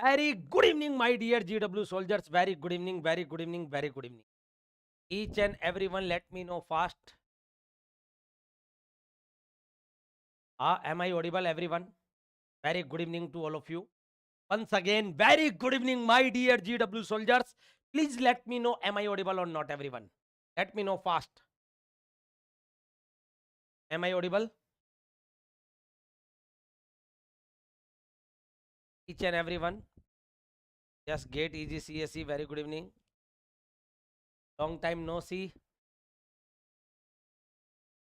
Very good evening, my dear GW soldiers. Very good evening, very good evening, very good evening. Each and everyone, let me know fast. Am I audible, everyone? Very good evening to all of you. Once again, very good evening, my dear GW soldiers. Please let me know, am I audible or not, everyone? Let me know fast. Am I audible? Each and everyone. Yes, Gate Easy CSE. Very good evening. Long time no see.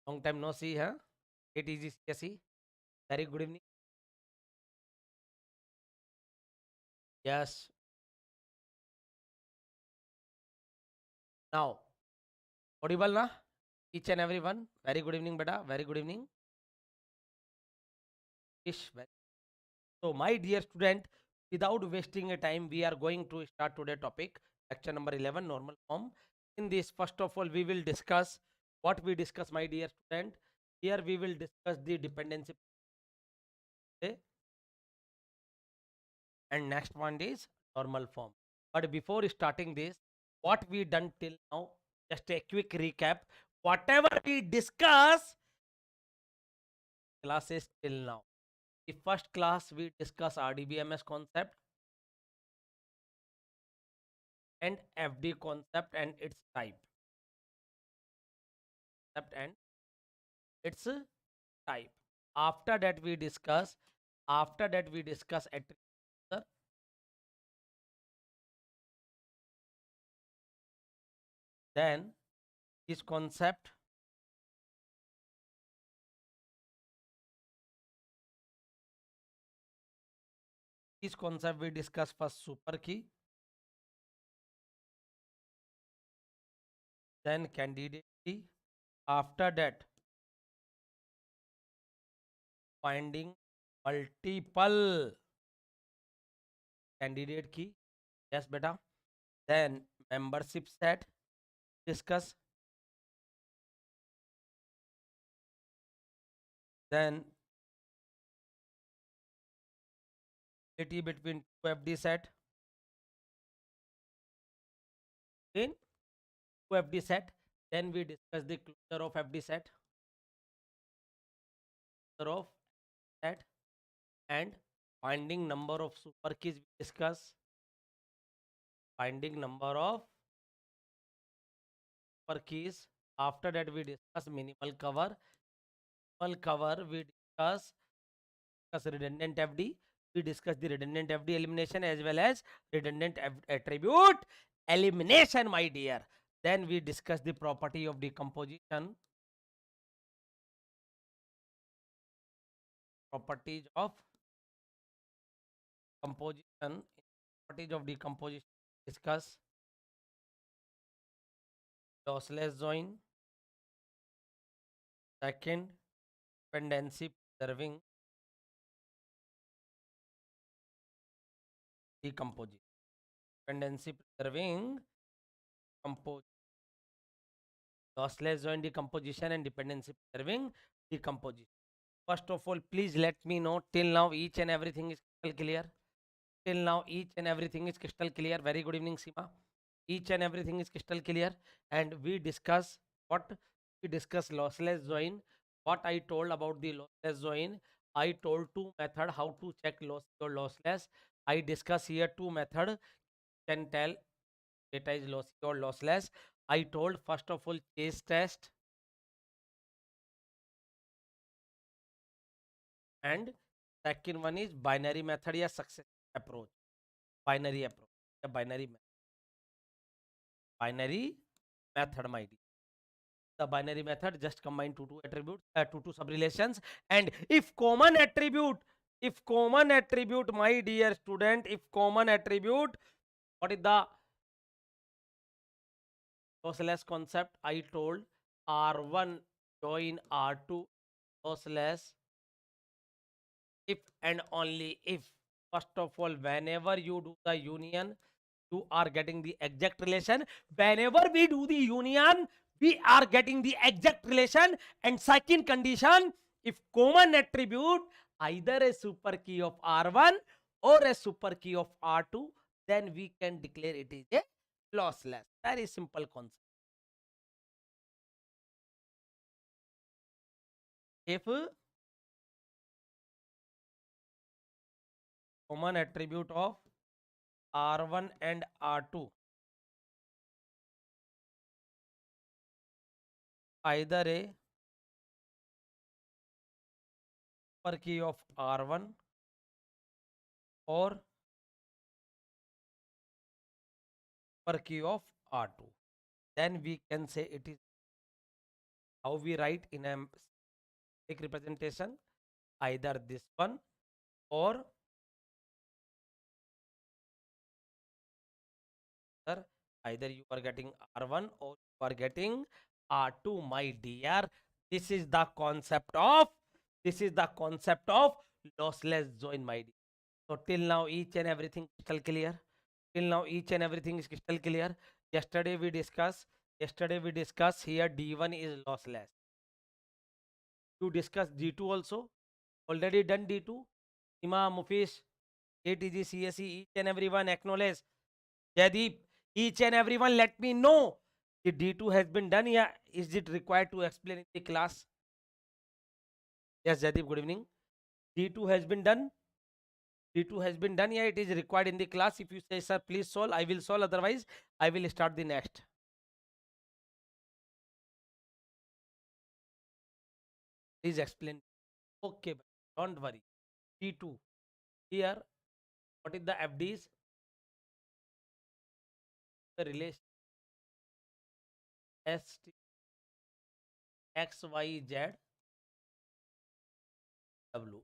Long time no see, huh? Gate Easy CSE. Very good evening. Yes. Now, audible na? Each and everyone. Very good evening, beta. Very good evening. Ish. So, my dear student, without wasting a time, we are going to start today topic, lecture number 11, normal form. In this, first of all, we will discuss what we discuss, my dear student. Here we will discuss the dependency. Okay? And next one is normal form. But before starting this, what we done till now, just a quick recap. Whatever we discuss, classes till now. The first class we discuss RDBMS concept and FD concept and its type. And its type. After that we discuss attribute. Then this concept, we discuss first super key, then candidate key. After that, finding multiple candidate key. Yes, beta. Then membership set discuss. Then between two FD set. In two FD set. Then we discuss the closure of FD set. Closure of set and finding number of super keys we discuss. Finding number of super keys. After that we discuss minimal cover. Minimal cover we discuss redundant FD. We discuss the redundant FD elimination as well as redundant attribute elimination, my dear. Then we discuss the property of decomposition. Properties of composition. Properties of decomposition. Discuss lossless join. Second, dependency preserving decomposition. Dependency preserving composition. Lossless join decomposition and dependency preserving decomposition. First of all, please let me know till now each and everything is crystal clear. Till now each and everything is crystal clear. Very good evening, Seema. Each and everything is crystal clear. And we discuss what we discuss lossless join. What I told about the lossless join, I told two method how to check loss or lossless. I discuss here two method can tell data is lossy or lossless. I told first of all case test and second one is binary method या success approach. Binary approach. The binary method, my dear. The binary method just combine two attributes, two sub-relations, and if common attribute, my dear student, if common attribute, what is the lossless concept? I told R1 join R2 lossless if and only if. First of all, whenever you do the union, you are getting the exact relation. Whenever we do the union, we are getting the exact relation. And second condition, if common attribute either a super key of R1 or a super key of R2, then we can declare it is a lossless. Very simple concept. If common attribute of R1 and R2 either a super key of R1 or super key of R2, then we can say it is how we write in a big representation, either this one or sir, either you are getting R1 or you are getting R2, my dear. This is the concept of lossless join, my dear. So till now each and everything crystal clear. Till now each and everything is crystal clear. Yesterday we discussed here D1 is lossless. You discuss D2 also. Already done D2. Ima, Mufish, ATG, CSE, each and everyone acknowledge. Jaideep, each and everyone let me know. The D2 has been done. Yeah, is it required to explain in the class? Yes, Jaideep, good evening. D2 has been done. D2 has been done. Yeah, it is required in the class. If you say, sir, please solve, I will solve. Otherwise, I will start the next. Please explain. Okay, don't worry. D2. Here, what is the FDs? The relation ST XYZ W.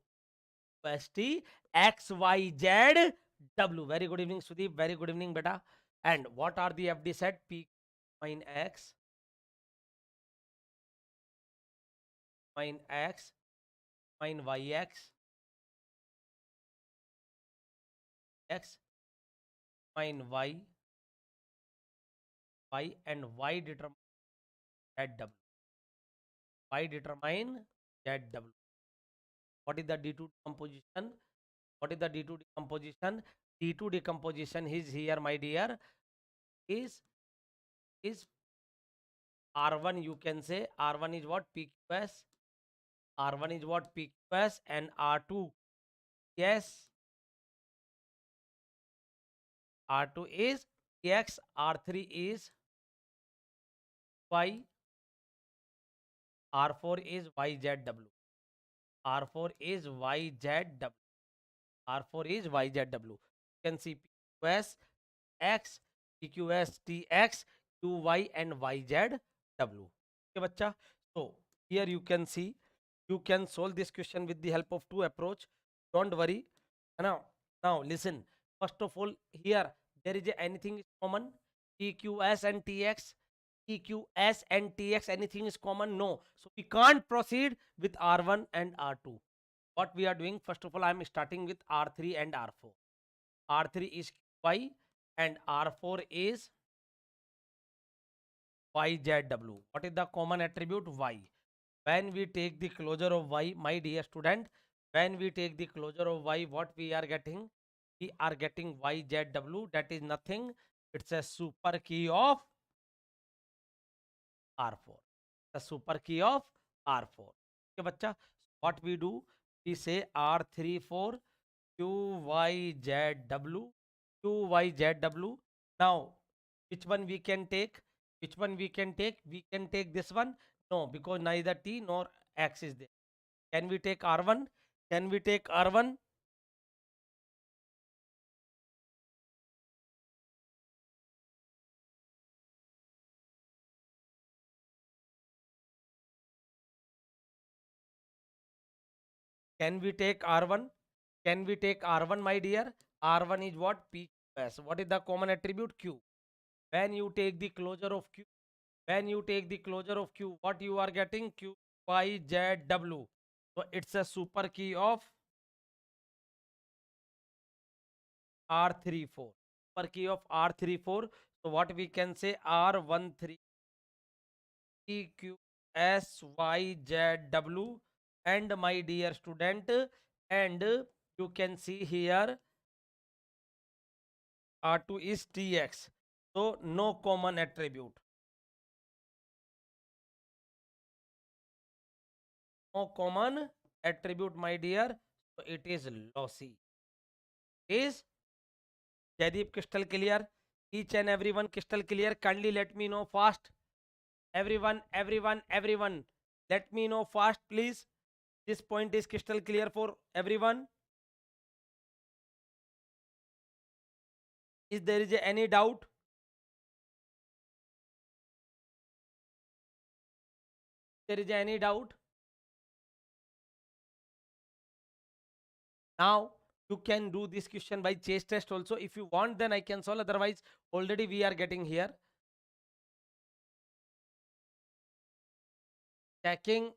ST XYZ W. Very good evening, Sudeep. Very good evening, beta. And what are the FD set? P mine X, mine X, mine YX, X, mine Y, and Y determine ZW. Y determine ZW. What is the D2 decomposition? What is the D2 decomposition? D2 decomposition is here, my dear, is is R1, you can say. R1 is what? PQS. R1 is what? PQS. And R2, yes, R2 is X. R3 is Y. R4 is YZW. R4 is YZW. R4 is YZW. You can see PQS X, PQS TX, QY and YZW. Okay, bacha. So here you can see, you can solve this question with the help of two approach. Don't worry. Now listen. First of all, here there is anything is common. PQS and TX. PQS and TX, anything is common? No. So we can't proceed with R1 and R2. What we are doing, first of all, I am starting with R3 and R4. R3 is Y and R4 is YZW. What is the common attribute? Y. When we take the closure of Y, my dear student, when we take the closure of Y, what we are getting? We are getting YZW. That is nothing. It's a super key of R4. The super key of R4. Okay, bacha. What we do? We say R34 QYZW. QYZW. Now, which one we can take? Which one we can take? We can take this one. No, because neither T nor X is there. Can we take R1? Can we take R1? Can we take R1? Can we take R1, my dear? R1 is what? PQS. What is the common attribute? Q. When you take the closure of Q, when you take the closure of Q, what you are getting? Q, Y, Z, W. So it's a super key of R34. Super key of R34. So what we can say? R13 PQSYZW. And my dear student, and you can see here R2 is Tx. So no common attribute. No common attribute, my dear. So it is lossy. Is Jaideep crystal clear? Each and everyone crystal clear? Kindly let me know fast. Everyone. Let me know fast, please. This point is crystal clear for everyone. Is there is any doubt? There is any doubt? Now you can do this question by chase test also. If you want, then I can solve. Otherwise, already we are getting here. Checking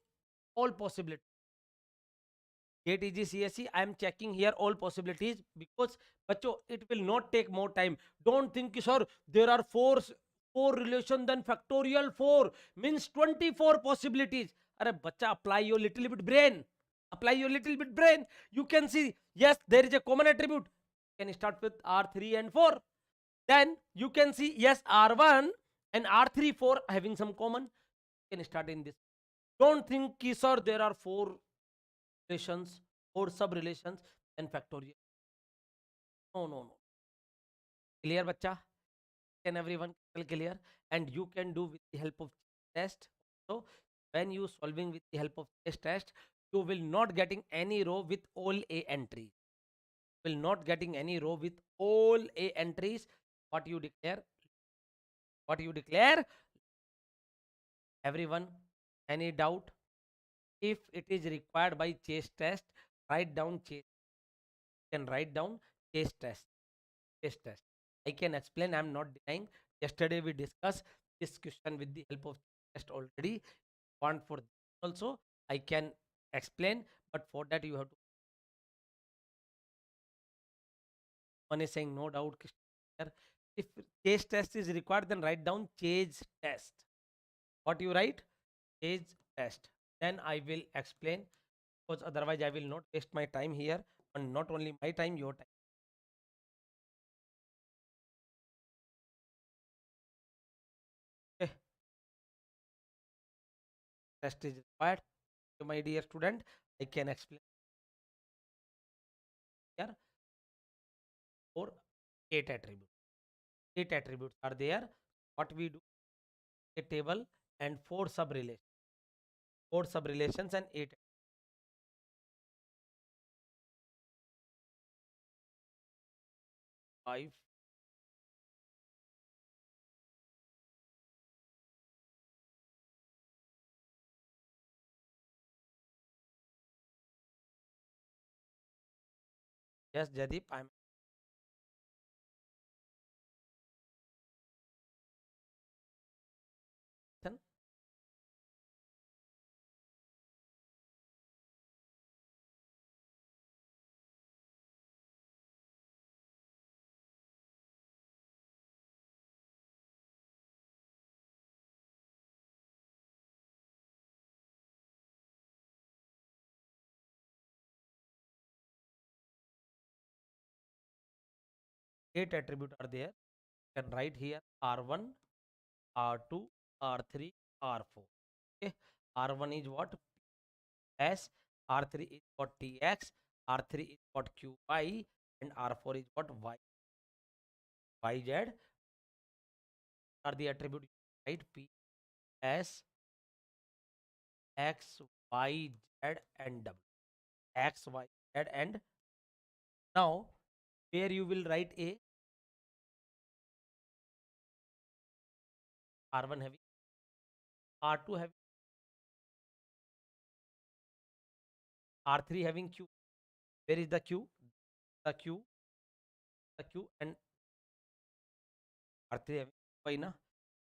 all possibilities. Gate EG CSE, I am checking here all possibilities because बच्चों it will not take more time. Don't think कि sir there are four relation then factorial 4 means 24 possibilities. अरे बच्चा apply your little bit brain. Apply your little bit brain. You can see yes there is a common attribute. You can start with R3 and 4. Then you can see yes R1 and R3 4 having some common. You can start in this. Don't think कि sir there are four relations or sub relations and factorial. No. Clear, bacha? Can everyone clear? And you can do with the help of test. So when you solving with the help of this test, you will not getting any row with all A entries. Will not getting any row with all A entries. What you declare? What you declare? Everyone, any doubt? If it is required by chase test, write down chase. Can write down chase test. Chase test. I can explain. I am not denying. Yesterday we discussed this question with the help of test already. Want for also I can explain, but for that you have to. One is saying no doubt. If chase test is required, then write down chase test. What you write? Chase test. Then I will explain because otherwise I will not waste my time here, and not only my time, your time. Okay. Test is required. So my dear student, I can explain here for 8 attributes. 8 attributes are there. What we do? A table and four sub relations. Four sub relations and 8. 5. Yes, Jadip, I'm 8 attributes are there. You can write here R1, R2, R3, R4. Okay. R1 is what? S. R3 is what? TX. R3 is what? QY. And R4 is what? Y. YZ are the attribute, right? P, S, X, Y, Z, and W. X, Y, Z, and now where you will write A, R1 having, R2 having, R3 having Q. Where is the Q? The Q, and R3 having Y na,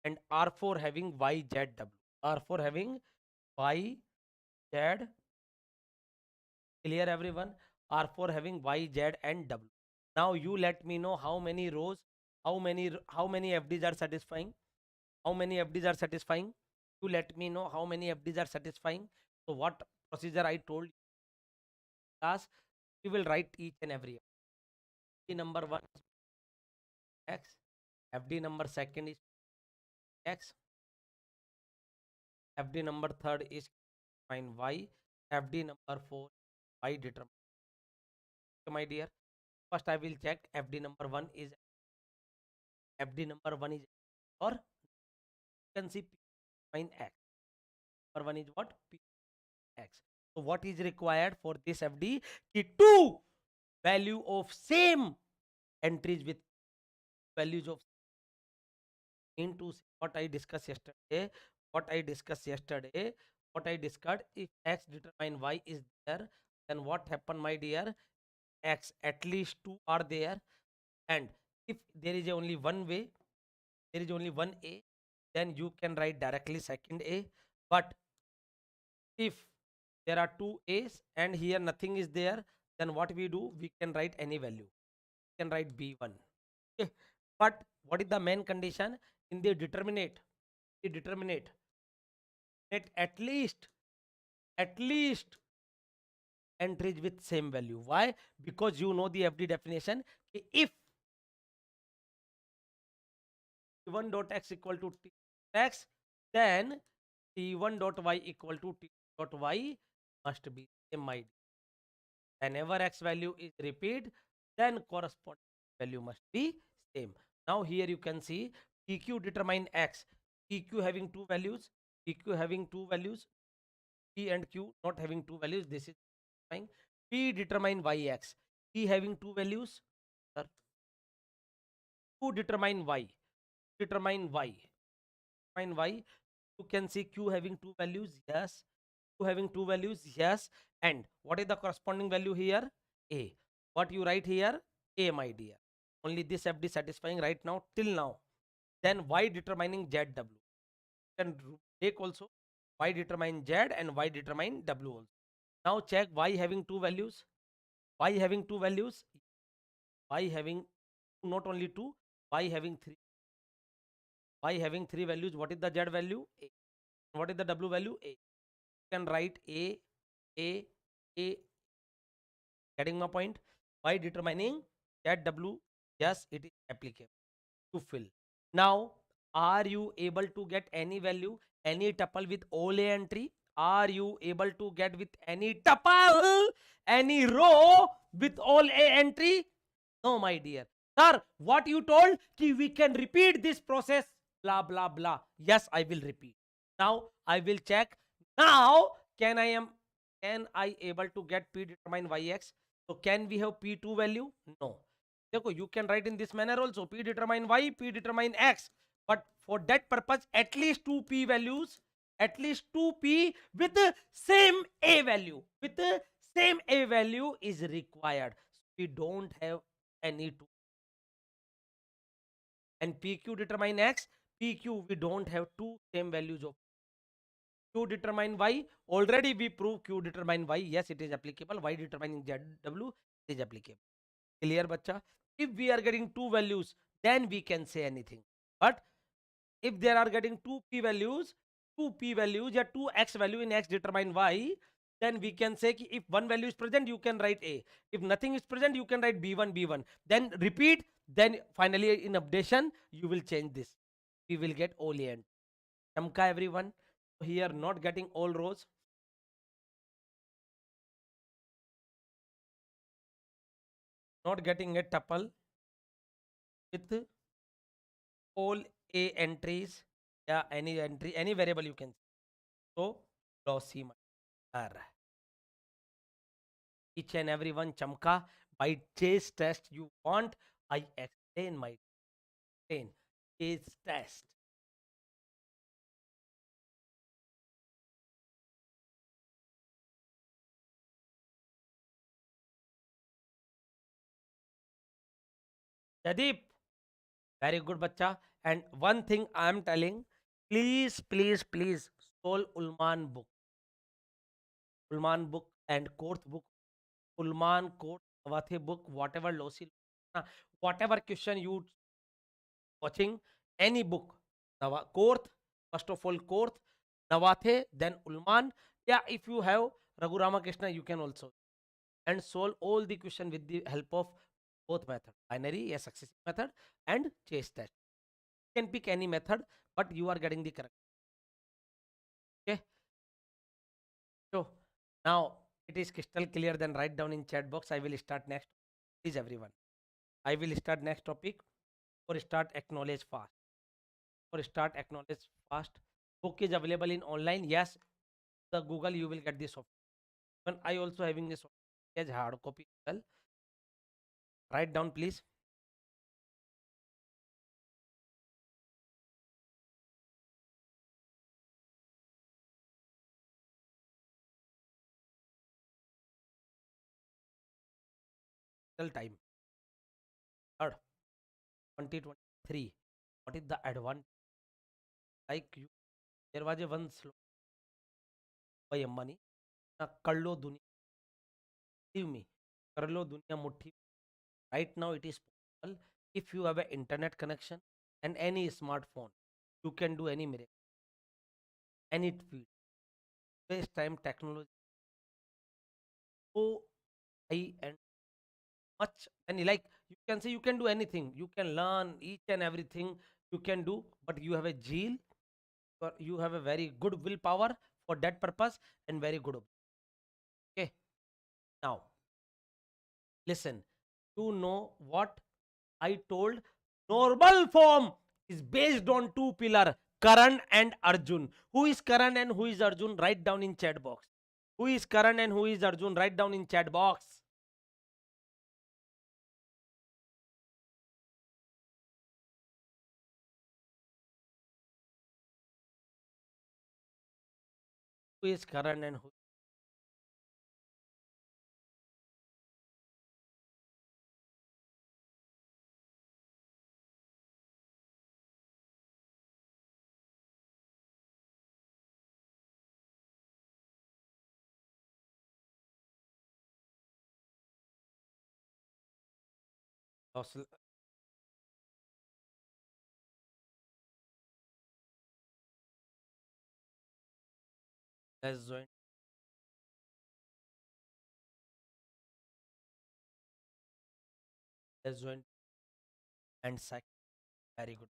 and R4 having Y, Z, W. R4 having Y, Z, clear everyone? R4 having Y, Z, and W. Now you let me know how many rows, how many FDs are satisfying. How many FDs are satisfying? You let me know how many FDs are satisfying. So what procedure I told you class, you will write each and every. Number one, x. FD number second is x. FD number third is determine y. FD number four y determine. Okay, my dear. First I will check FD number one is or you can see P determine x. Number one is what? P x. So what is required for this FD? The two value of same entries with values of into what I discussed yesterday. What I discussed yesterday. What I discussed, if x determine y is there, then what happen, my dear? X at least two are there, and if there is only one way, there is only one a, then you can write directly second a. But if there are two a's and here nothing is there, then what we do? We can write any value. We can write b1. Okay. But what is the main condition? In the determinate, at least entries with same value. Why? Because you know the FD definition. If t1 dot x equal to t x, then t1 dot y equal to t dot y must be same. Whenever x value is repeat, then corresponding value must be same. Now here you can see PQ determine x. PQ having two values, PQ having two values, P and Q not having two values. This is fine. P determine yx. P having two values, sir. Q determine y. Determine y. Determine y. You can see Q having two values. Yes. Q having two values. Yes. And what is the corresponding value here? A. What you write here? A, my dear. Only this FD satisfying right now till now. Then y determining ZW. Can take also y determine Z and y determine W also. Now check y having two values. Y having two values. Y having not only two, y having three. Y having three values. What is the Z value? A. What is the W value? A. You can write A, A, A. Getting my point? By determining that W, yes, it is applicable to fill. Now, are you able to get any value, any tuple with all A entry? Are you able to get with any tuple, any row with all A entry? No, my dear. Sir, what you told, ki we can repeat this process, blah, blah, blah. Yes, I will repeat. Now, I will check. Now, can I able to get P determine Yx? So, can we have P2 value? No. You can write in this manner also. P determine Y, P determine X. But for that purpose, at least two P values, at least two P with the same A value. With the same A value is required. So, we don't have any two. And PQ determine X. PQ, we don't have two same values of Q determine Y. Already we prove Q determine Y. Yes, it is applicable. Y determining ZW is applicable. Clear, bacha? If we are getting two values, then we can say anything. But if there are getting two P values, or two X value in X determine Y, then we can say if one value is present, you can write A. If nothing is present, you can write B1. Then repeat. Then finally in updation, you will change this. We will get all A and Chamka, everyone. Here not getting all rows. Not getting a tuple with all A entries. Yeah, any entry, any variable you can. So, lossy matter. Each and every one chamka by chase test you want. I explain my chase test. Yadeep, very good bacha. And one thing I am telling, please solve Ulman book. Ulman book and Korth book. Ulman, Korth, Nawathe book, whatever lossy, whatever question you watching, any book. Korth, first of all Korth, Nawathe, then Ulman. Yeah, if you have Raghu Ramakrishna, you can also. And solve all the question with the help of both method, binary, a successive method, and chase test. You can pick any method, but you are getting the correct. Okay. So now it is crystal clear. Then write down in chat box. I will start next. Please everyone. I will start next topic. Or start acknowledge fast. Or start acknowledge fast. Book is available in online. Yes, the Google you will get this software. When I also having this as hard copy. Well, write down please. Till time. Third, 2023. What is the advantage? Like you, there was a one slow by Ambani. Na कर लो दुनिया, believe me, कर लो दुनिया मुट्ठी. Right now it is possible. If you have an internet connection and any smartphone, you can do any miracle, any field. Today's time technology so high and much, and like you can say you can do anything. You can learn each and everything you can do, but you have a zeal, or you have a very good willpower for that purpose and very good. Okay, now listen. You know what I told? Normal form is based on two pillar, Karan and Arjun. Who is Karan and who is Arjun? Write down in chat box. Who is Karan and who is Arjun? Write down in chat box. Who is Karan and who is has joined, has joined, and second. Very good.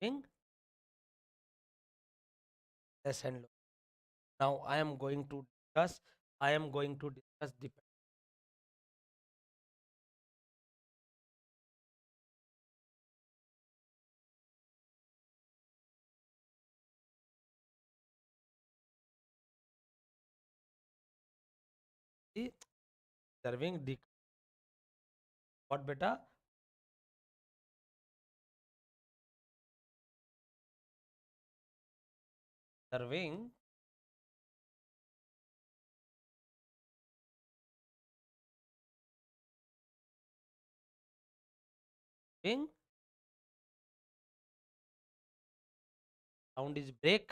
King, yes and no. Now I am going to discuss. I am going to discuss dependency serving the what beta serving being sound is break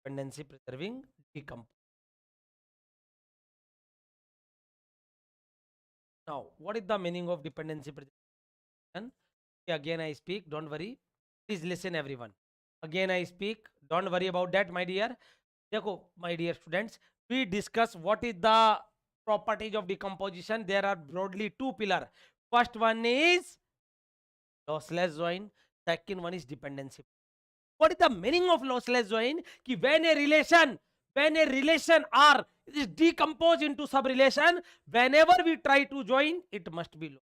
dependency preserving decompose. Now, what is the meaning of dependency preservation? Again, I speak. Don't worry. Please listen, everyone. Again, I speak. Don't worry about that, my dear. Dekho, my dear students, we discuss what is the properties of decomposition. There are broadly two pillars. First one is lossless join. Second one is dependency. What is the meaning of lossless join? Ki when a relation R is decomposed into sub relation, whenever we try to join, it must be low.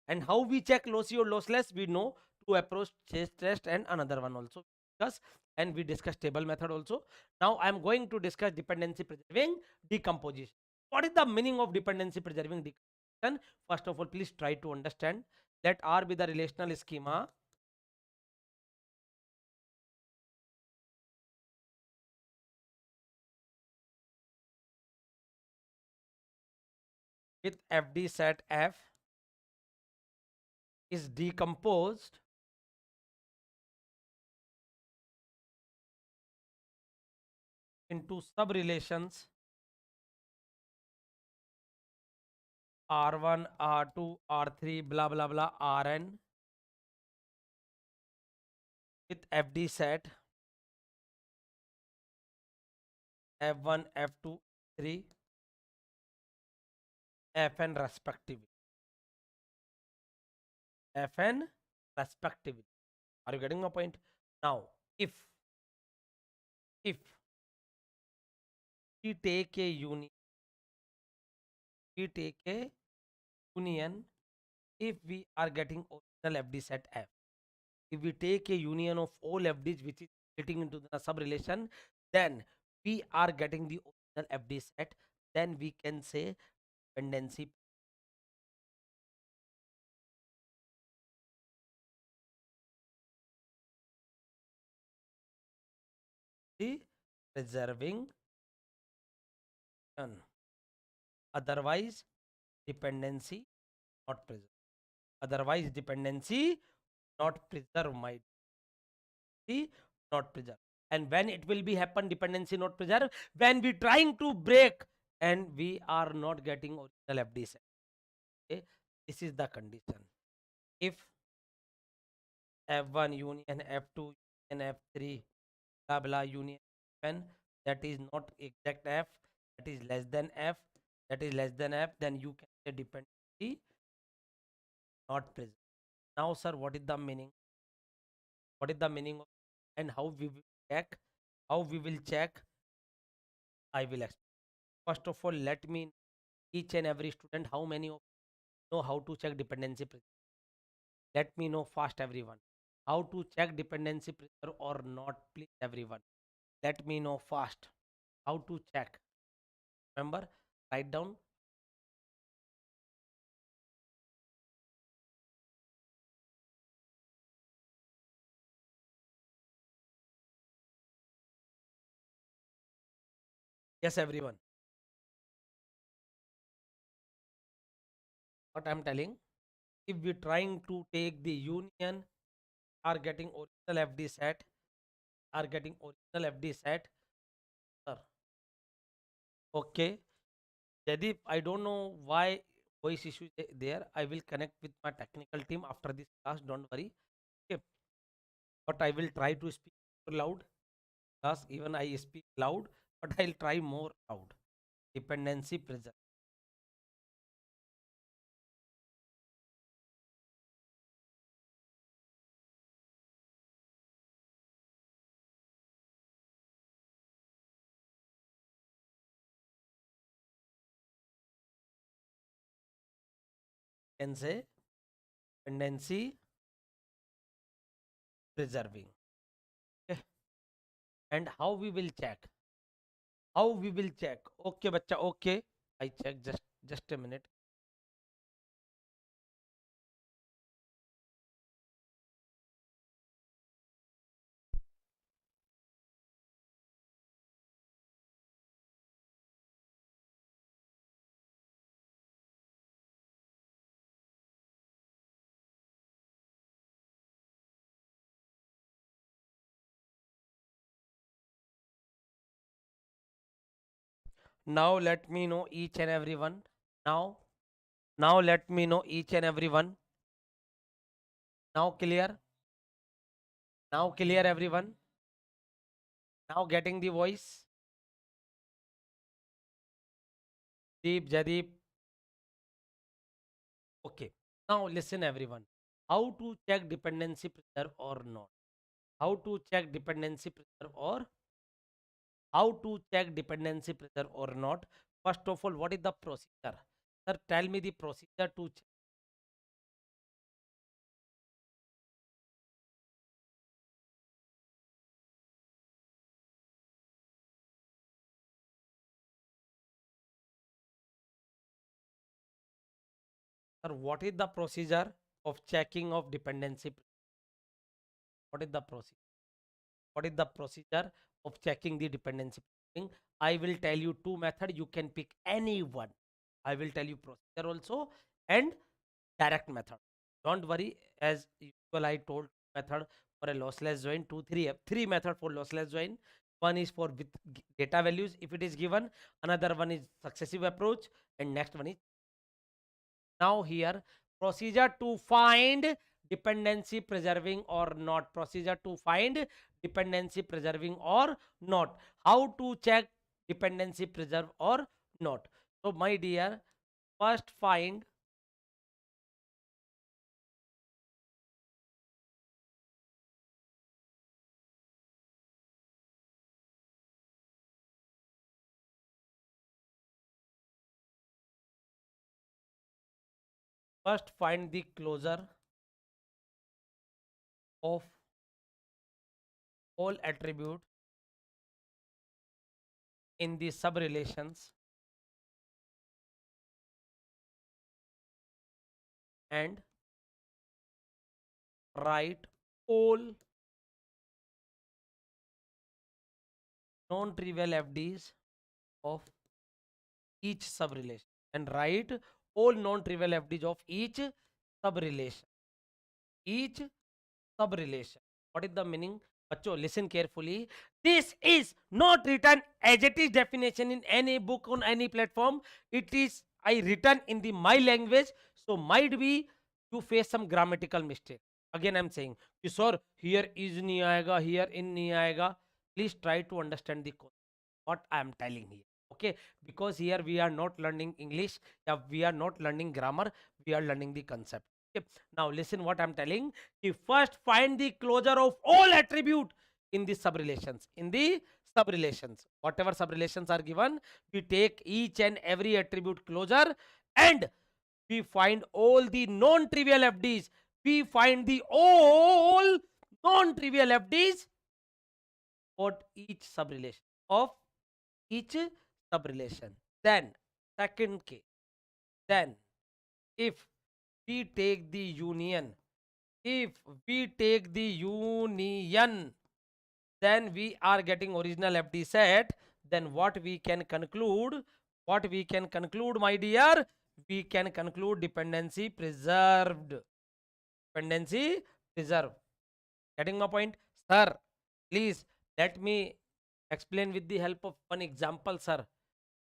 And how we check lossy or lossless? We know two approach, chase test, and another one also discuss. And we discuss table method also. Now I am going to discuss dependency preserving decomposition. What is the meaning of dependency preserving decomposition? First of all, please try to understand. Let R be the relational schema with FD set F is decomposed into sub relations R1, R2, R3, blah blah blah, Rn with FD set F1, F2, 3, Fn respectively. Fn respectively. Are you getting my point? Now, if we take a union, we take a union, if we are getting original FD set F, if we take a union of all FDs which is splitting into the sub relation, then we are getting the original FD set, then we can say dependency preserving none. Otherwise, dependency not preserve. Otherwise, dependency not preserve, might be not preserve. And when it will be happen, dependency not preserve, when we trying to break and we are not getting original FD set. Okay, this is the condition. If F1 union F2 union F3 blah blah union Fn, that is not exact F, that is less than F, that is less than F, then you can say dependency not present. Now, sir, what is the meaning? What is the meaning of, and how we will check? How we will check? I will explain. First of all, let me each and every student how many of you know how to check dependency pressure. Let me know fast, everyone. How to check dependency pressure or not, please, everyone. Let me know fast. How to check? Remember, write down. Yes, everyone. What I'm telling, if we're trying to take the union, are getting original FD set, are getting original FD set, sir. Okay. Jadip, I don't know why voice issue there. I will connect with my technical team after this class. Don't worry. Okay. But I will try to speak more loud. Because even I speak loud, but I'll try more loud. Dependency pressure. Can say dependency preserving. Okay. And how we will check? How we will check? Okay, bacha. Okay. I check just a minute. Now let me know each and every one. Now, now let me know each and every one. Now clear. Now clear, everyone. Now getting the voice. Deep, Jadeep. Okay. Now listen, everyone. How to check dependency pressure or not? How to check dependency pressure or how to check dependency pressure or not? First of all, what is the procedure? Sir, tell me the procedure to check. Sir, what is the procedure of checking of dependency? What is the procedure? What is the procedure of checking the dependency? I will tell you two methods. You can pick any one. I will tell you procedure also and direct method. Don't worry, as usual, I told method for a lossless join, three method for lossless join. One is for with data values if it is given, another one is successive approach, and next one is Now here, procedure to find dependency preserving or not. Procedure to find dependency preserving or not. How to check dependency preserve or not. So my dear, first find the closure of all attributes in the sub relations and write all non-trivial FDs of each subrelation and write all non-trivial FDs of each subrelation. Each subrelation. What is the meaning? Bachcho, listen carefully. This is not written as it is definition in any book on any platform. It is I written in the my language. So might be you face some grammatical mistake. Again, I'm saying, sir, here is nahi aayega, here in nahi aayega. Please try to understand the concept. What I am telling here. Okay, because here we are not learning English, yeah, we are not learning grammar, we are learning the concept. Okay, now listen what I'm telling. You first find the closure of all attribute in the subrelations. In the subrelations, whatever subrelations are given, we take each and every attribute closure and we find all the non-trivial FDs. We find the all non-trivial FDs for each subrelation of each subrelation. Then, second case, then if we take the union, if we take the union, then we are getting original FD set. Then what we can conclude? What we can conclude, my dear? We can conclude dependency preserved. Dependency preserved. Getting my point? Sir, please let me explain with the help of one example, sir.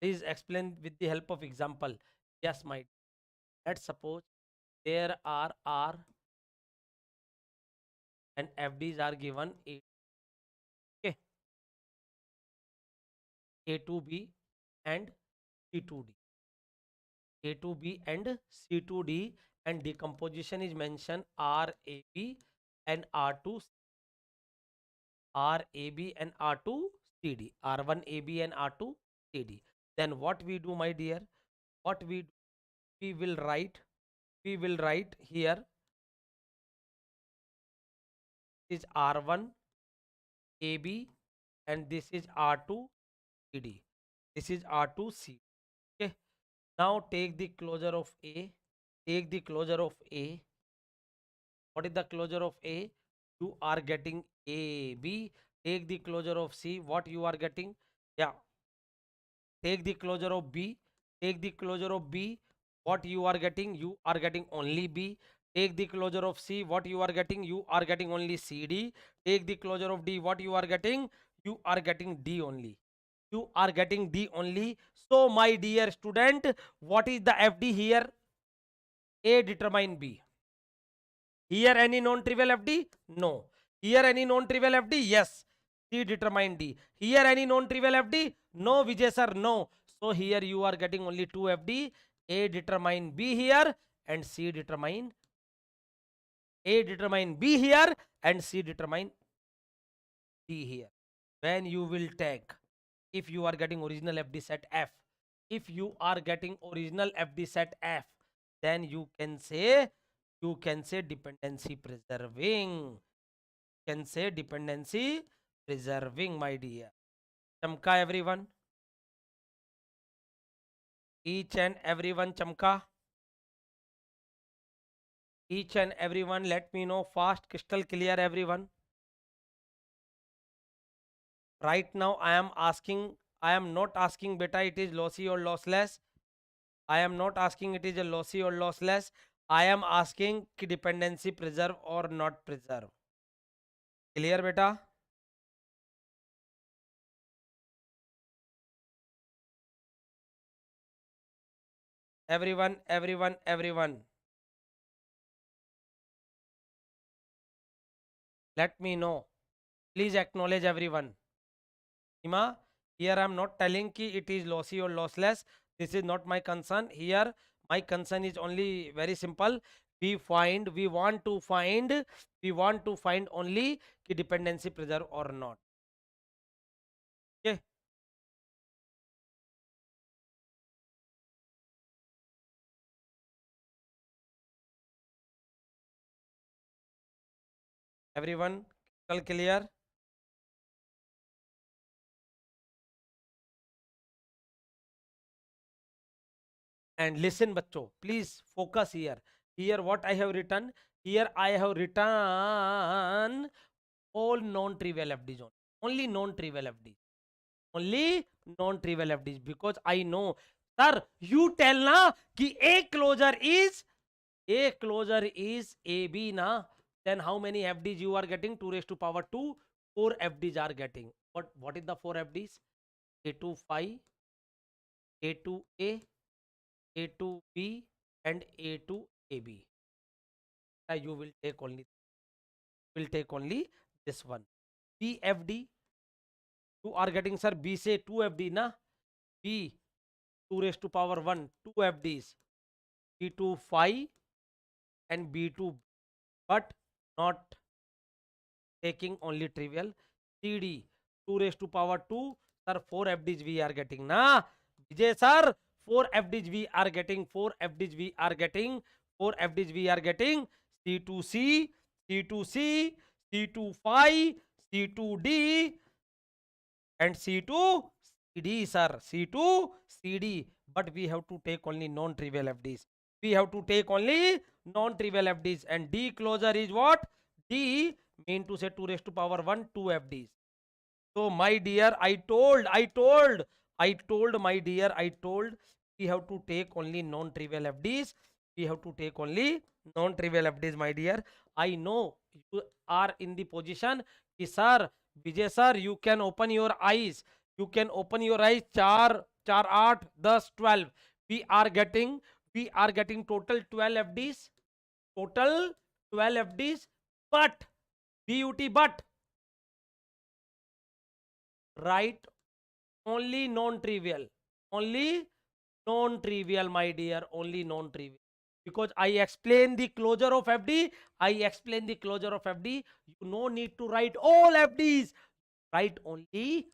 Please explain with the help of example. Yes, my. Let's suppose there are R and FDs are given A, okay, A to B and C to D. A to B and C to D, and decomposition is mentioned RAB and R2 RAB and R2 CD, R1 AB and R2 CD. Then what we do, my dear? What we do? We will write here is R1 AB and this is R2 CD. This is R2 C. Okay. Now take the closure of A. Take the closure of A. What is the closure of A? You are getting AB. Take the closure of C. What you are getting? Yeah. Take the closure of B. Take the closure of B. What you are getting? You are getting only B. Take the closure of C. What you are getting? You are getting only CD. Take the closure of D. What you are getting? You are getting D only. You are getting D only. So my dear student, what is the FD here? A determine B. Here any non-trivial FD? No. Here any non-trivial FD? Yes. C determine D. Here any non-trivial FD? No, Vijay sir, no. So here you are getting only two FD. A determine B here and C determine B here and C determine D here. When you will take, if you are getting original FD set F, if you are getting original FD set F, then you can say dependency preserving. Can say dependency preserving, my dear. Chamka everyone. Each and everyone chamka. Each and everyone let me know fast, crystal clear everyone. Right now I am asking, I am not asking beta it is lossy or lossless. I am not asking it is a lossy or lossless. I am asking ki dependency preserve or not preserve. Clear beta? Everyone. Let me know. Please acknowledge everyone. Ima, here I am not telling ki it is lossy or lossless. This is not my concern. Here, my concern is only very simple. We want to find only ki dependency preserve or not. Okay, everyone, all clear? And listen, bachcho, please focus here. Here, what I have written? Here, I have written all non-trivial FDs only non-trivial FDs. Only non-trivial FDs because I know, sir, you tell na ki a closure is AB na, then how many FDs you are getting? 2 raised to power 2, 4 FDs are getting. What is the 4 FDs? A to 5, A to A, A to B, and A to AB. You will take only this one. BFD, you are getting, sir, B say 2 FD na, B 2 raised to power 1, 2 FDs, B to 5 and B2, but not taking only trivial. CD 2 raised to power 2, sir, 4 FDs we are getting na. Vijay sir, 4 FDs we are getting, 4 FDs we are getting, 4 FDs we are getting. C to C, C to C, C to 5, C to D, and C to CD, sir, C to CD. But we have to take only non-trivial FDs. We have to take only non-trivial FDs. And D closure is what? D mean to say 2 raised to power 1, 2 FDs. So my dear, I told we have to take only non-trivial FDs. We have to take only non-trivial FDs, my dear. I know you are in the position ki sir, Vijay sir, you can open your eyes. You can open your eyes. 4, 4, 8, 10, 12. We are getting total 12 FDs. Total 12 FDs. But, but, right, only non-trivial. Only non-trivial, my dear. Only non-trivial. Because I explain the closure of FD. I explain the closure of FD. You no need to write all FDs. Write only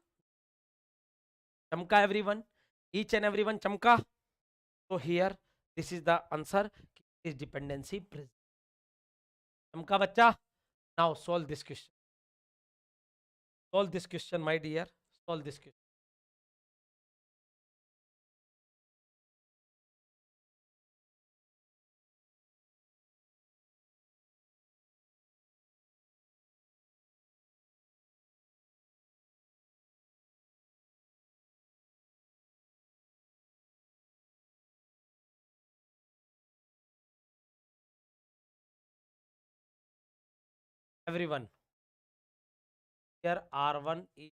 Chamka, everyone. Each and everyone Chamka. So here, this is the answer. Is dependency present. Chamka bacha. Now solve this question. Solve this question, my dear. Solve this question. Everyone. Here R1 is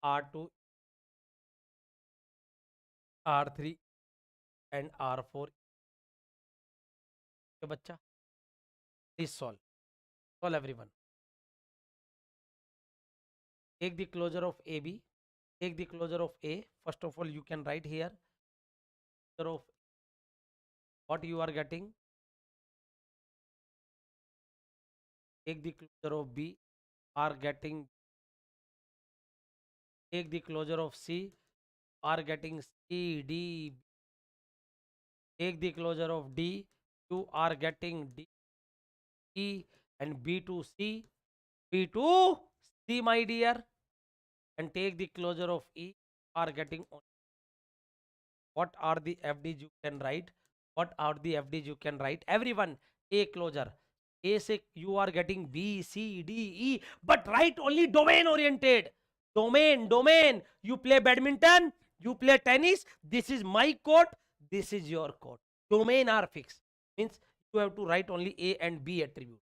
R2, R3 and R4. Okay, bacha. Please solve. Solve, everyone. Take the closure of AB. Take the closure of A. First of all, you can write here closure of what you are getting. Take the closure of B. Are getting. Take the closure of C. Are getting C, D. Take the closure of D. You are getting D, E, and B to C. B to C, my dear. And take the closure of E. Are getting on. What are the FDs you can write? What are the FDs you can write? Everyone, A closure. A say you are getting B, C, D, E, but write only domain oriented. Domain. You play badminton, you play tennis. This is my court, this is your court. Domain are fixed. Means you have to write only A and B attribute.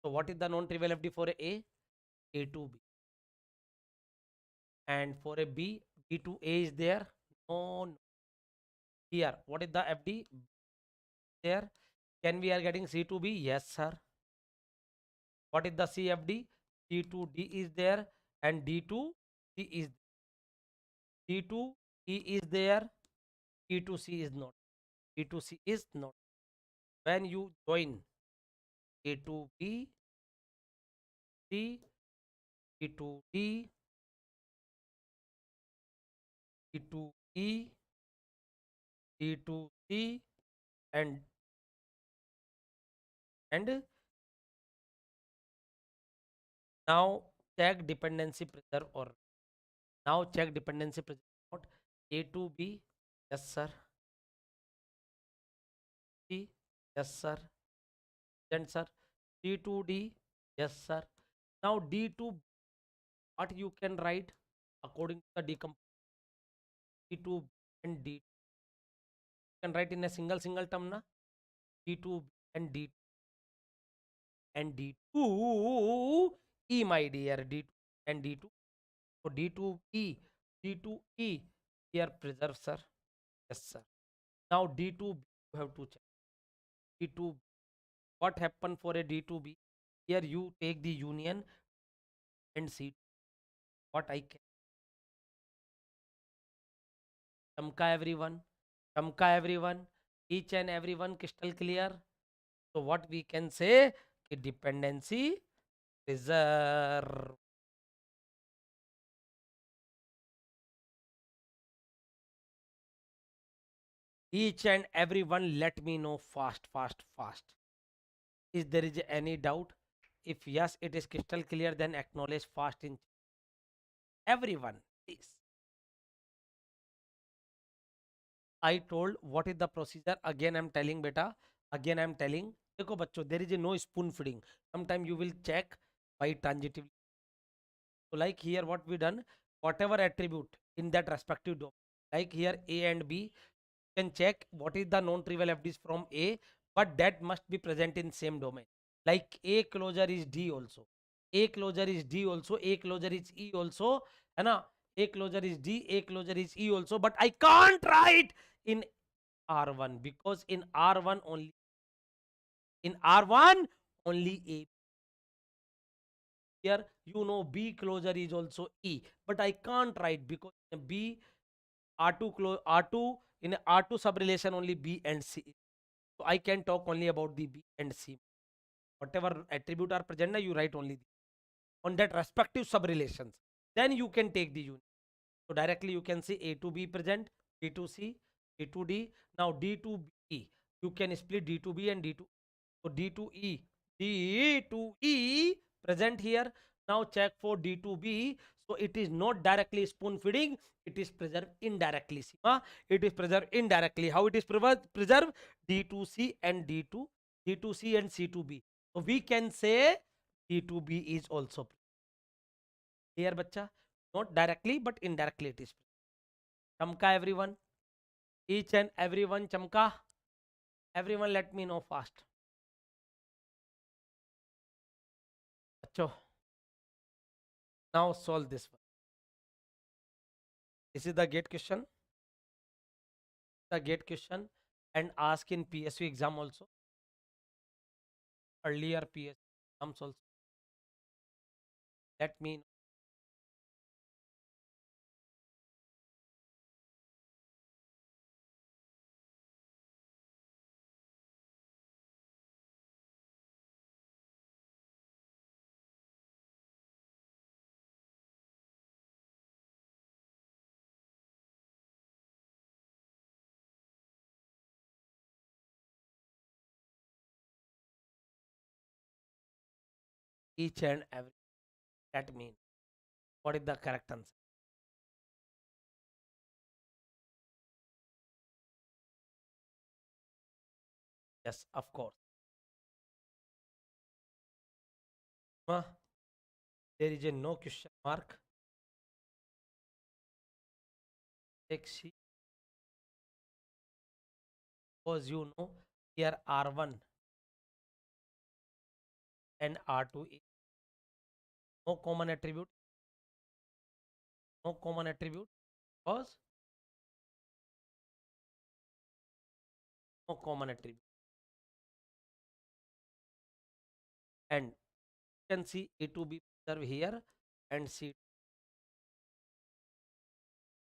So what is the non-trivial FD for A? A to B. And for a B, B to A is there? No, no. Here, what is the FD? There. Can we are getting C to B? Yes, sir. What is the CFD? C to D is there and D to C is D to E is there. E to C is not. E to C is not. When you join A to B, C, E to D, E to E, D to C, and and now check dependency preserve or now check dependency preserve. Not A to B, yes sir. C, yes sir. Then sir, C to D, yes sir. Now D to what you can write according to the decomposition D to and D can write in a single term na D2 and D and D2 E my dear D2 and D2 so D2E D2E here preserve sir yes sir now D2 you have to check D2 what happened for a D2B here you take the union and see what I can Chamka everyone each and everyone crystal clear so what we can say dependency reserve each and everyone let me know fast is there is any doubt if yes it is crystal clear then acknowledge fast in everyone please I told what is the procedure again I'm telling beta again I'm telling देखो बच्चों there is a no spoon feeding sometime you will check by transitively so like here what we done whatever attribute in that respective domain like here A and B can check what is the non-trivial FDs from A, but that must be present in same domain. Like A closure is D also. A closure is D also. A closure is E also. है ना? A closure is D. A closure is E also. But I can't write in R1 because in R1 only A. Here you know B closure is also E, but I can't write because in B R2 R2 in R2 sub relation only B and C. So I can talk only about the B and C. Whatever attribute are present, you write only on that respective sub relations. Then you can take the union. So directly you can say A to B present, B to C, A to D. Now D to B. You can split D to B and D to so D to E. D to E present here. Now check for D to B. So it is not directly spoon feeding. It is preserved indirectly. Sima. It is preserved indirectly. How it is preserved? D to C and D to C and C to B. So we can say D to B is also clear, bacha. Not directly, but indirectly it is. Chamka everyone. Each and everyone chamka. Everyone let me know fast. Acho. Now solve this one. This is the gate question. The gate question and ask in PSU exam also. Earlier PSU exams also. Let me know. Each and every. That means what is the correct answer? Yes, of course. Huh? There is a no question mark. Take C because you know here R1 and R2 is no common attribute. No common attribute because no common attribute. And you can see A to be preserved here and C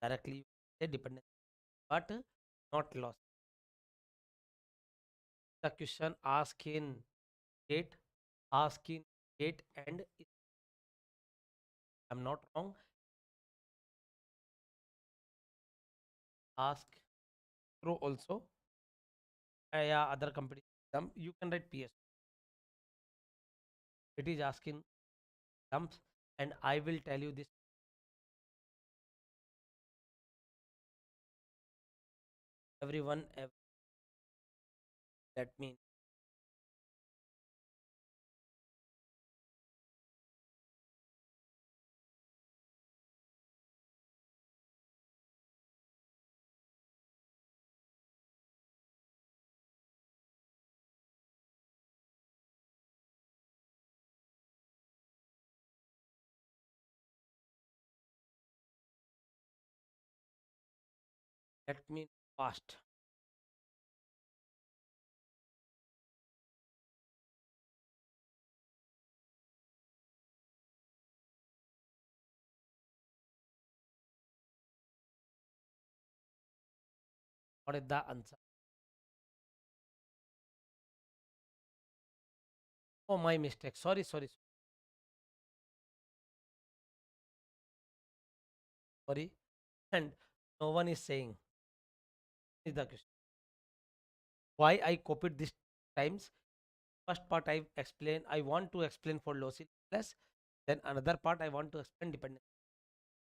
directly a dependent, but not lost. The question ask in date, ask in date, and if I'm not wrong, ask through also. Yeah, other company exam you can write PS. It is asking dumps, and I will tell you this. Everyone, let me let me fast. What is the answer? Oh, my mistake. Sorry, sorry, sorry. And no one is saying is the question. Why I copied this times? First part I explain. I want to explain for lossless. Then another part I want to explain dependent.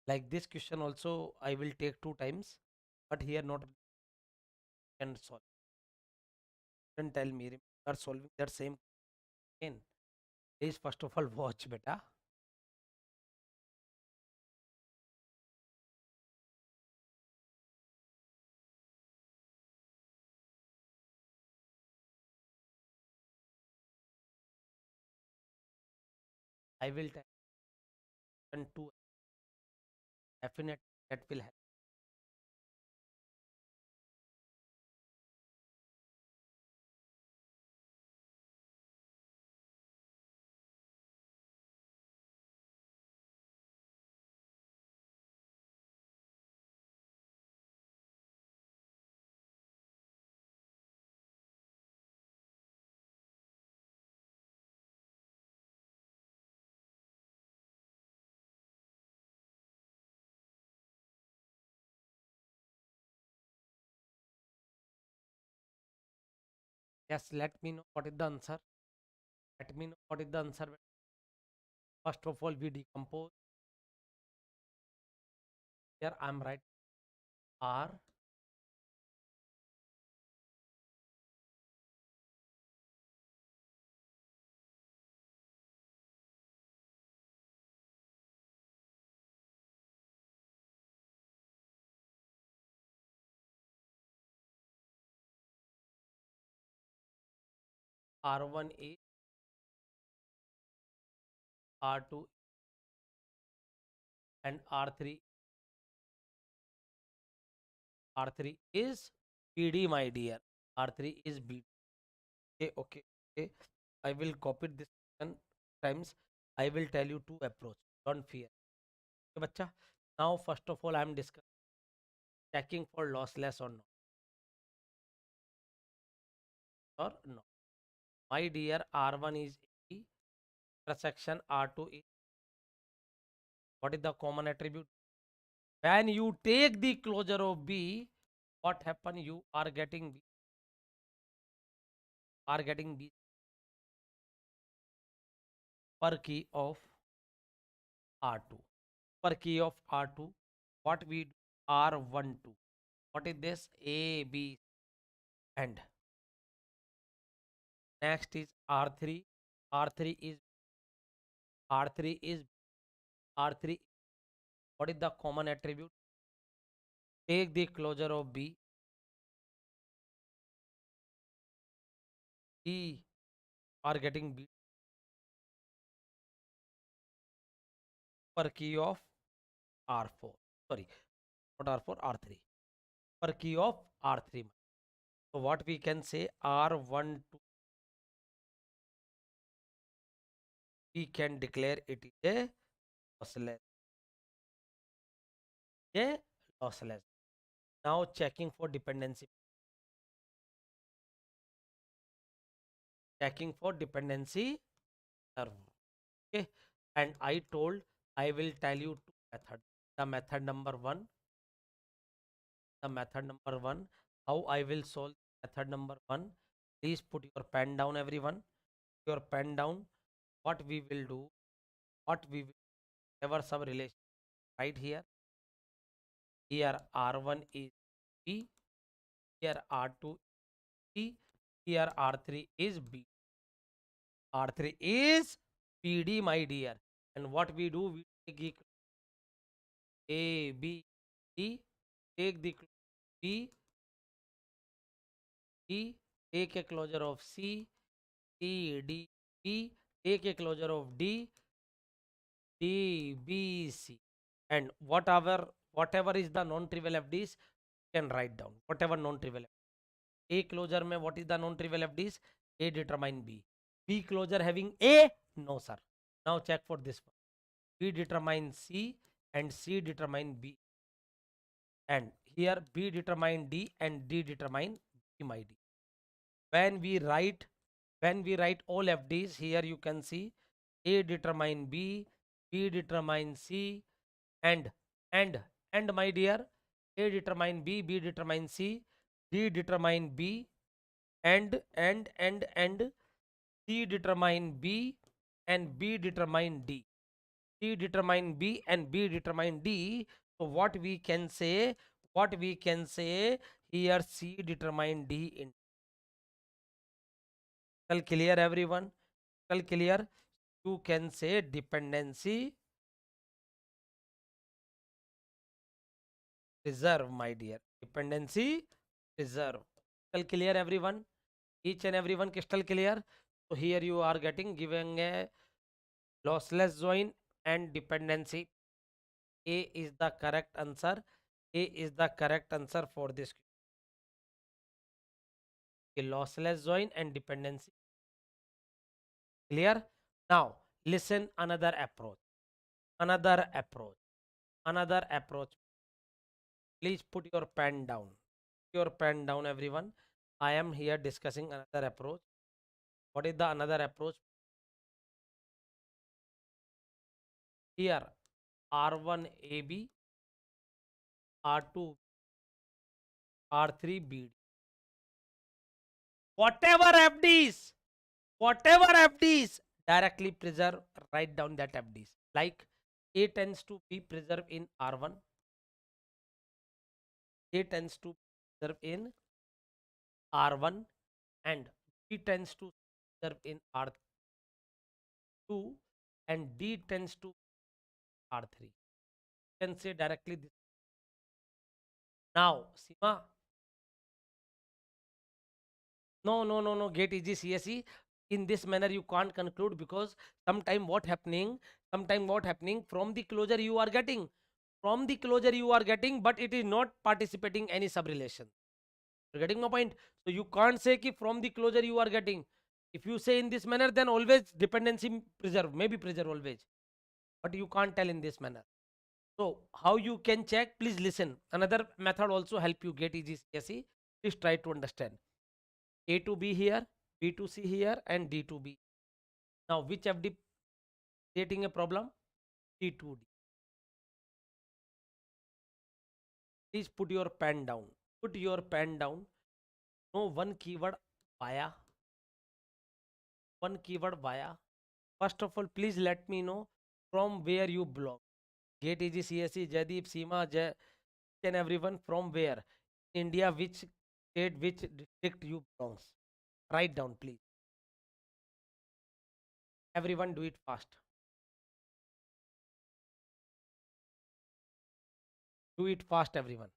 Like this question also I will take 2 times, but here not can solve. Then tell me you are solving that same again. Please first of all watch beta. I will tell and two definite that will help. Yes, let me know what is the answer. Let me know what is the answer. First of all, we decompose. Here I am right R R1 is R2 and R3 is BD, my dear. R3 is BD. Okay, okay, okay. I will copy this one times. I will tell you two approach. Don't fear. Okay, bacha. Now, first of all, I am discussing checking for lossless or not. Or no. My dear, R1 is A, intersection R2 is what is the common attribute? When you take the closure of B, what happen? You are getting B per key of R2. Per key of R2. What we do? R12. What is this? A, B, and next is R3. R3 is R3 is R3. What is the common attribute? Take the closure of B. E are getting B per key of R4. Sorry, not R4, R3. Per key of R3. So what we can say R1 to we can declare it is a lossless. A lossless. Now checking for dependency. Checking for dependency serve. Okay. And I told I will tell you two methods. The method number one. The method number one. How I will solve method number one. Please put your pen down, everyone. Your pen down. What we will do. What we will ever sub relation right here. Here R1 is B. Here R2 is C. Here R3 is B. R3 is PD, my dear. And what we do, we take A, B, D, take the B, D, take a closure of C, C, D, B, take a closure of D, D, B, C. And whatever is the non-trivial FDs, you can write down. Whatever non-trivial A closure mein what is the non-trivial FDs? A determine B. B closure having A? No, sir. Now check for this one. B determine C and C determine B. And here B determine D and D determine B, my D. When we write all FDs, here you can see A determine B, B determine C, and my dear, A determine B, B determine C, D determine B, and C determine B, and B determine D. C determine B and B determine D. So what we can say? What we can say here? C determine D in. All clear, everyone? All clear? You can say dependency reserve, my dear. Dependency reserve. All clear, everyone? Each and everyone crystal clear? So here you are giving a lossless join and dependency. A is the correct answer. A is the correct answer for this. A lossless join and dependency. Clear? Now listen another approach. Another approach. Another approach. Please put your pen down. Your pen down, everyone. I am here discussing another approach. What is the another approach? Here R1 AB, R2, R3 BD. Whatever FDs, whatever FDs, directly preserve, write down that FDs. Like A tends to be preserved in R1. A tends to preserve in R1 and B tends to preserve in R2 and D tends to R3. You can say directly this. Now, Sima, no, get easy CSE. In this manner, you can't conclude because sometime what happening from the closure you are getting, but it is not participating any subrelation. You're getting my point? So you can't say ki from the closure you are getting. If you say in this manner, then always dependency preserve, maybe preserve always. But you can't tell in this manner. So how you can check? Please listen. Another method also help you get easy CSE. Please try to understand. A to B here, B to C here, and D to B. Now which FD creating a problem? C to D. Please put your pen down. Put your pen down. No one keyword via. One keyword via. First of all, please let me know from where you belong. Get easy CSE, Jaideep, Seema, Jai, and everyone from where? India, which state, which district you belongs? Write down, please. Everyone do it fast. Do it fast, everyone.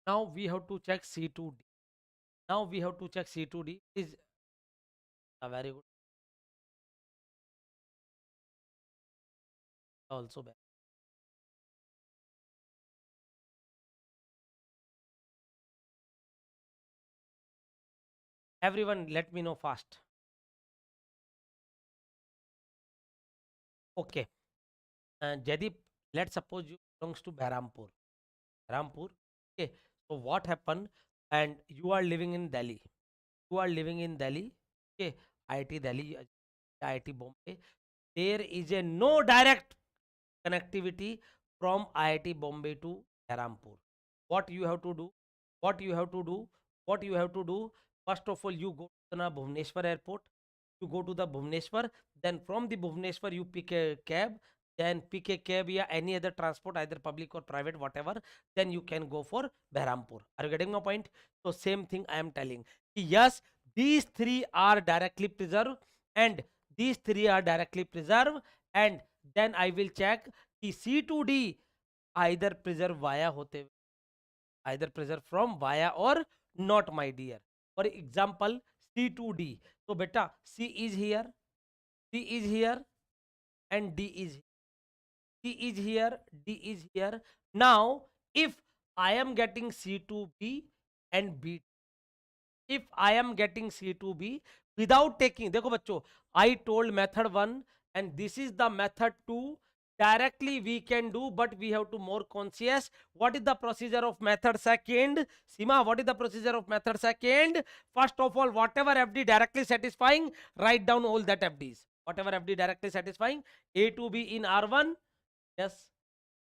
Now we have to check C2D. Now we have to check C2D. Is a very good. Also bad. Everyone, let me know fast. Okay. Jadip, let's suppose you belongs to Behrampur. Behrampur. Okay. So what happened? And you are living in Delhi. You are living in Delhi. Okay. IIT Delhi, IIT Bombay. There is a no direct connectivity from IIT Bombay to Behrampur. What you have to do? What you have to do? What you have to do? First of all, you go to the Bhubaneswar airport. You go to the Bhubaneswar. Then from the Bhubaneswar, you pick a cab. Then pick a cab or any other transport, either public or private, whatever. Then you can go for Behrampur. Are you getting my point? So same thing I am telling. Yes, these three are directly preserved, and these three are directly preserved, and then I will check कि C2D either preserve via होते either preserve from via or not, my dear. For example, C2D. So beta, C is here, C is here, and D is here. C is here, D is here. Now, if I am getting C2B and B, if I am getting C2B without taking, देखो बच्चों, I told method 1 and this is the method 2. Directly we can do, but we have to more conscious. What is the procedure of method second? Sima, what is the procedure of method second? First of all, whatever FD directly satisfying, write down all that FDs. Whatever FD directly satisfying, A to B in R1, yes.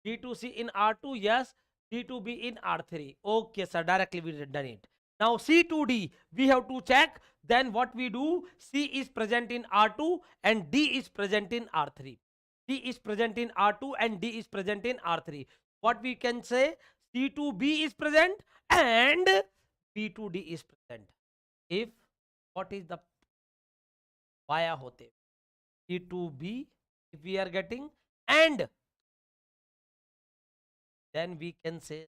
D2C in R2, yes. D2B in R3. Okay, sir, directly we done it. Now C2D, we have to check. Then what we do, C is present in R2 and D is present in R3. D is present in R2 and D is present in R3. What we can say, C2B is present and B2D is present. If, what is the via hote? C2B, if we are getting, and then we can say,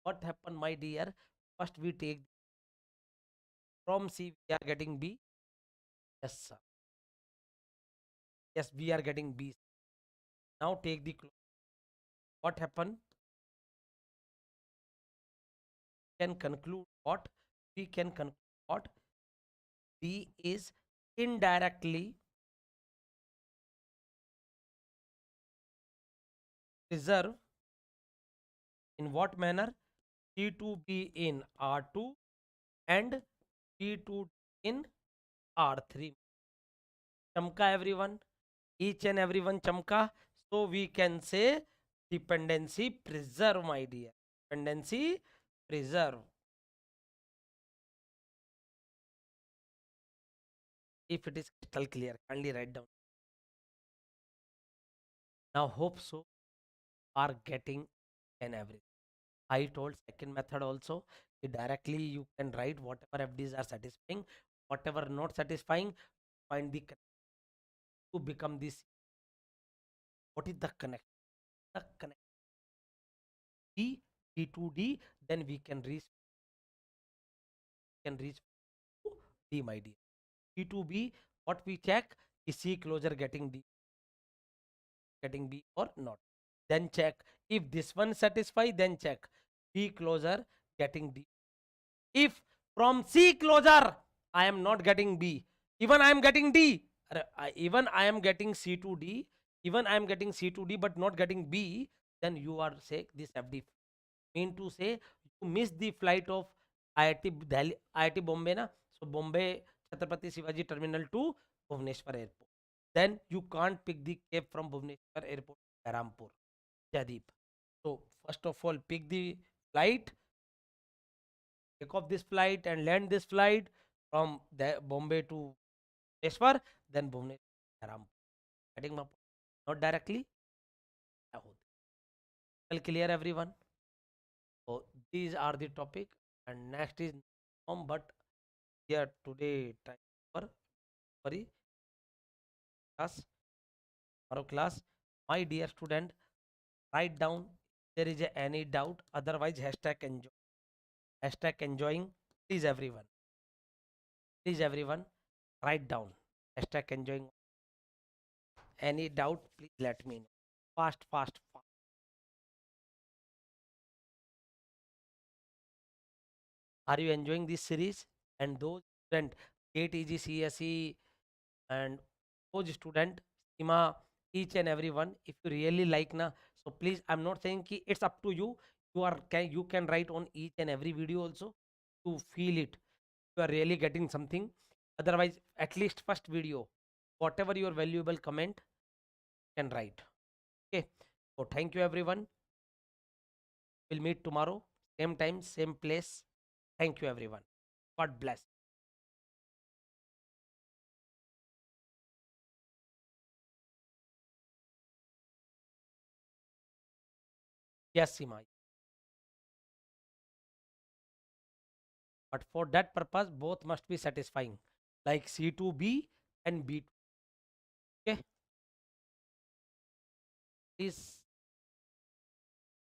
what happened, my dear? First we take from C, we are getting B. Yes, sir. Yes, we are getting B. Now take the close. What happened? Can conclude what? We can conclude what? B is indirectly preserved in what manner? C2B in R2 and C2 in R3. Chamka everyone. Each and everyone chamka. So we can say dependency preserve, my dear. Dependency preserve. If it is crystal clear, kindly write down. Now hope so are getting an average. I told second method also, directly you can write whatever FDs are satisfying, whatever not satisfying, find the to become this. What is the connect? The connect D, D2D, then we can reach to D, my dear. D2B, what we check is C closure getting D, getting B or not. Then check if this one satisfy, then check B closure getting D. If from C closure I am not getting B, even I am getting D, even I am getting C to D, even I am getting C to D but not getting B, then you are say this FD. Mean to say you miss the flight of IIT Delhi, IIT Bombay na. So Bombay Chhatrapati Shivaji Terminal to Bhubaneswar Airport. Then you can't pick the cab from Bhubaneswar Airport to Rampur, Jadip. So first of all, pick the flight, take off this flight and land this flight from the Bombay to Bhubaneswar, then Bhubaneswar Rampur. Getting my point? Not directly. Well, clear everyone? So these are the topic, and next is but here today time for sorry class, tomorrow class. My dear student, write down if there is any doubt. Otherwise, hashtag enjoy. Hashtag enjoying. Please everyone, write down. Hashtag enjoying. Any doubt, please let me know. Fast, fast, fast. Are you enjoying this series? And those student GATE EG CSE and those student Sima, each and every one, if you really like na, so please, I'm not saying ki it's up to you. You can write on each and every video also to feel it. You are really getting something. Otherwise, at least first video, whatever your valuable comment can write. Okay. So thank you everyone. We'll meet tomorrow, same time, same place. Thank you everyone. God bless. Yes, Sima. But for that purpose, both must be satisfying, like C2B and B2. Okay. Please